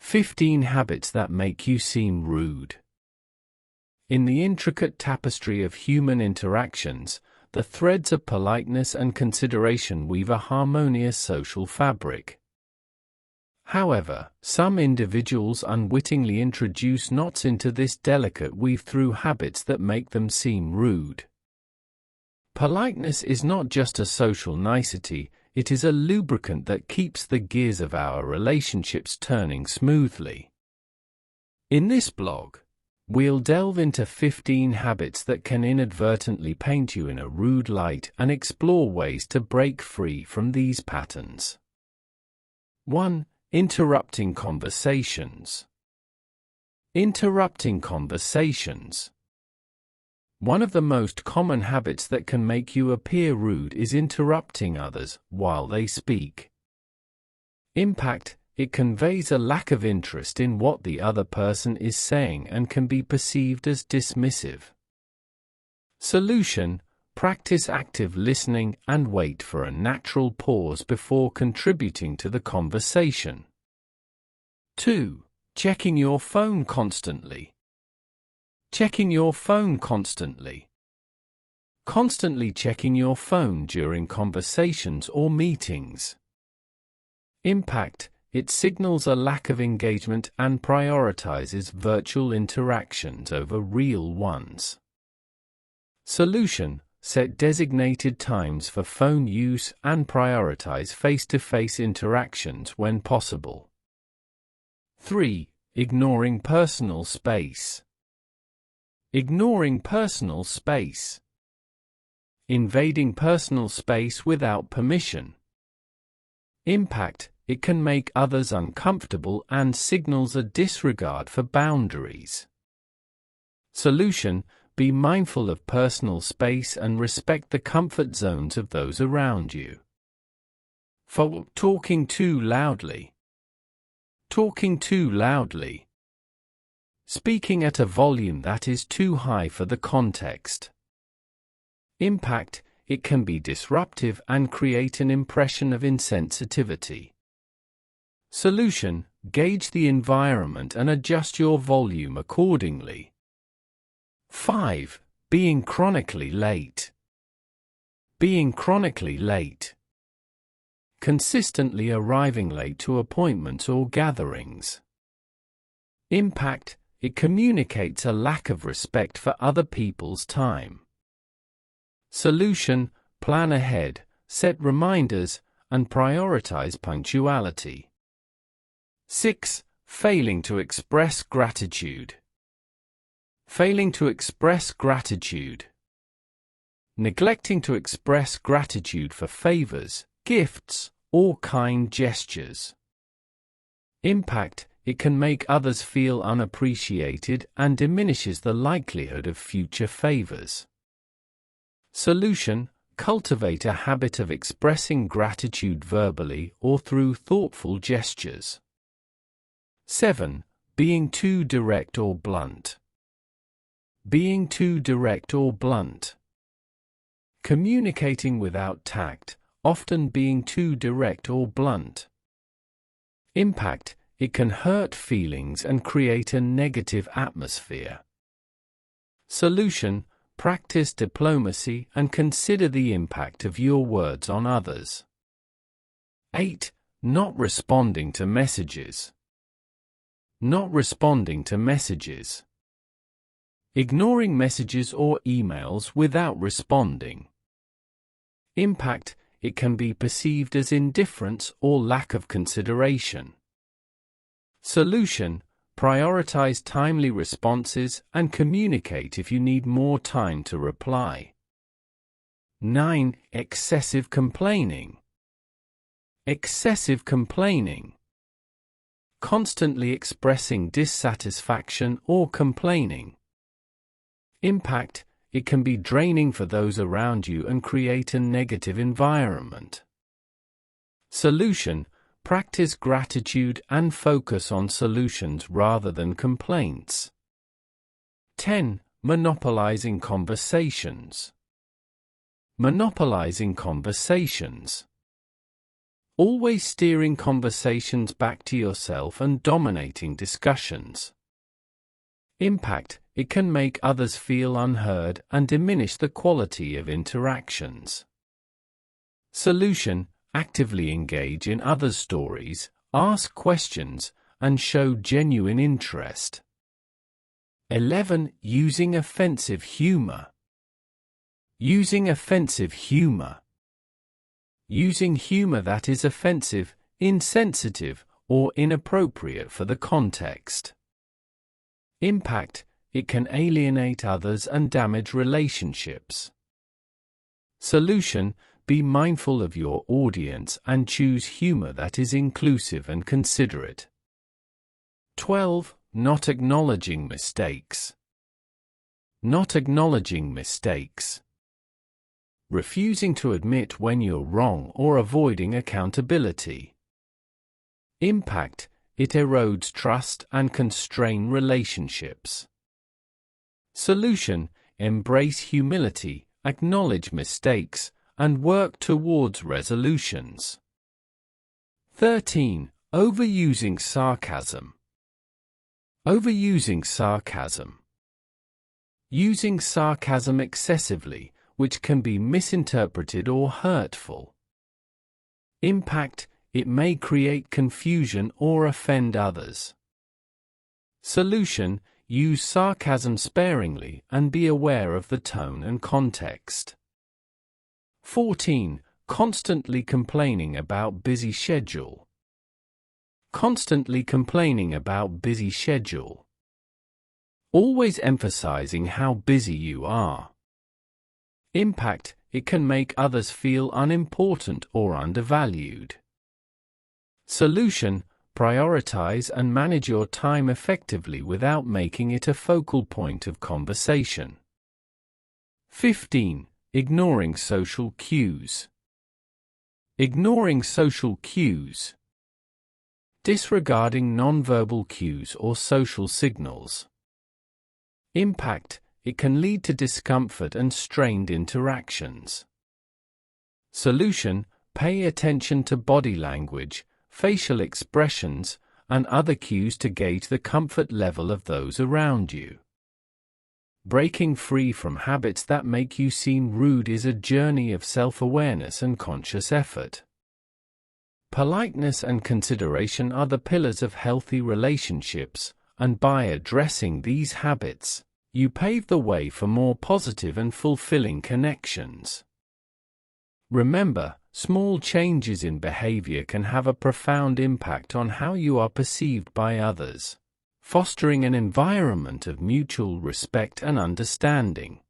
15 habits that make you seem rude. In the intricate tapestry of human interactions, the threads of politeness and consideration weave a harmonious social fabric. However, some individuals unwittingly introduce knots into this delicate weave through habits that make them seem rude. Politeness is not just a social nicety, it is a lubricant that keeps the gears of our relationships turning smoothly. In this blog, we'll delve into 15 habits that can inadvertently paint you in a rude light and explore ways to break free from these patterns. 1. Interrupting conversations. Interrupting conversations. One of the most common habits that can make you appear rude is interrupting others while they speak. Impact: it conveys a lack of interest in what the other person is saying and can be perceived as dismissive. Solution: practice active listening and wait for a natural pause before contributing to the conversation. 2. Checking your phone constantly. Checking your phone constantly. Constantly checking your phone during conversations or meetings. Impact: it signals a lack of engagement and prioritizes virtual interactions over real ones. Solution: set designated times for phone use and prioritize face-to-face interactions when possible. 3. Ignoring personal space. Ignoring personal space. Invading personal space without permission. Impact: it can make others uncomfortable and signals a disregard for boundaries. Solution: be mindful of personal space and respect the comfort zones of those around you. 4. Talking too loudly. Talking too loudly. Speaking at a volume that is too high for the context. Impact: it can be disruptive and create an impression of insensitivity. Solution: gauge the environment and adjust your volume accordingly. 5. Being chronically late. Being chronically late. Consistently arriving late to appointments or gatherings. Impact: it communicates a lack of respect for other people's time. Solution: plan ahead, set reminders, and prioritize punctuality. 6. Failing to express gratitude. Failing to express gratitude. Neglecting to express gratitude for favors, gifts, or kind gestures. Impact: it can make others feel unappreciated and diminishes the likelihood of future favors. Solution: cultivate a habit of expressing gratitude verbally or through thoughtful gestures. 7. Being too direct or blunt. Being too direct or blunt. Communicating without tact, often being too direct or blunt. Impact: it can hurt feelings and create a negative atmosphere. Solution: practice diplomacy and consider the impact of your words on others. 8. Not responding to messages. Not responding to messages. Ignoring messages or emails without responding. Impact: it can be perceived as indifference or lack of consideration. Solution: prioritize timely responses and communicate if you need more time to reply. 9. Excessive complaining. Excessive complaining. Constantly expressing dissatisfaction or complaining. Impact: it can be draining for those around you and create a negative environment. Solution: practice gratitude and focus on solutions rather than complaints. 10. Monopolizing conversations. Monopolizing conversations. always steering conversations back to yourself and dominating discussions. Impact, it can make others feel unheard and diminish the quality of interactions. Solution, actively engage in others' stories, ask questions, and show genuine interest. 11. Using offensive humor. Using offensive humor. Using humor that is offensive, insensitive, or inappropriate for the context. Impact, it can alienate others and damage relationships. Solution, be mindful of your audience and choose humor that is inclusive and considerate. 12. Not acknowledging mistakes. Not acknowledging mistakes. Refusing to admit when you're wrong or avoiding accountability. Impact, it erodes trust and can strain relationships. Solution, embrace humility, acknowledge mistakes, and work towards resolutions. 13. Overusing sarcasm. Overusing sarcasm. Using sarcasm excessively, which can be misinterpreted or hurtful. Impact, it may create confusion or offend others. Solution, use sarcasm sparingly and be aware of the tone and context. 14. Constantly complaining about busy schedule. Constantly complaining about busy schedule. Always emphasizing how busy you are. Impact, it can make others feel unimportant or undervalued. Solution, prioritize and manage your time effectively without making it a focal point of conversation. 15. Ignoring social cues. Ignoring social cues. Disregarding nonverbal cues or social signals. Impact, it can lead to discomfort and strained interactions. Solution, pay attention to body language, facial expressions, and other cues to gauge the comfort level of those around you. Breaking free from habits that make you seem rude is a journey of self-awareness and conscious effort. Politeness and consideration are the pillars of healthy relationships, and by addressing these habits, you pave the way for more positive and fulfilling connections. Remember, small changes in behavior can have a profound impact on how you are perceived by others, fostering an environment of mutual respect and understanding.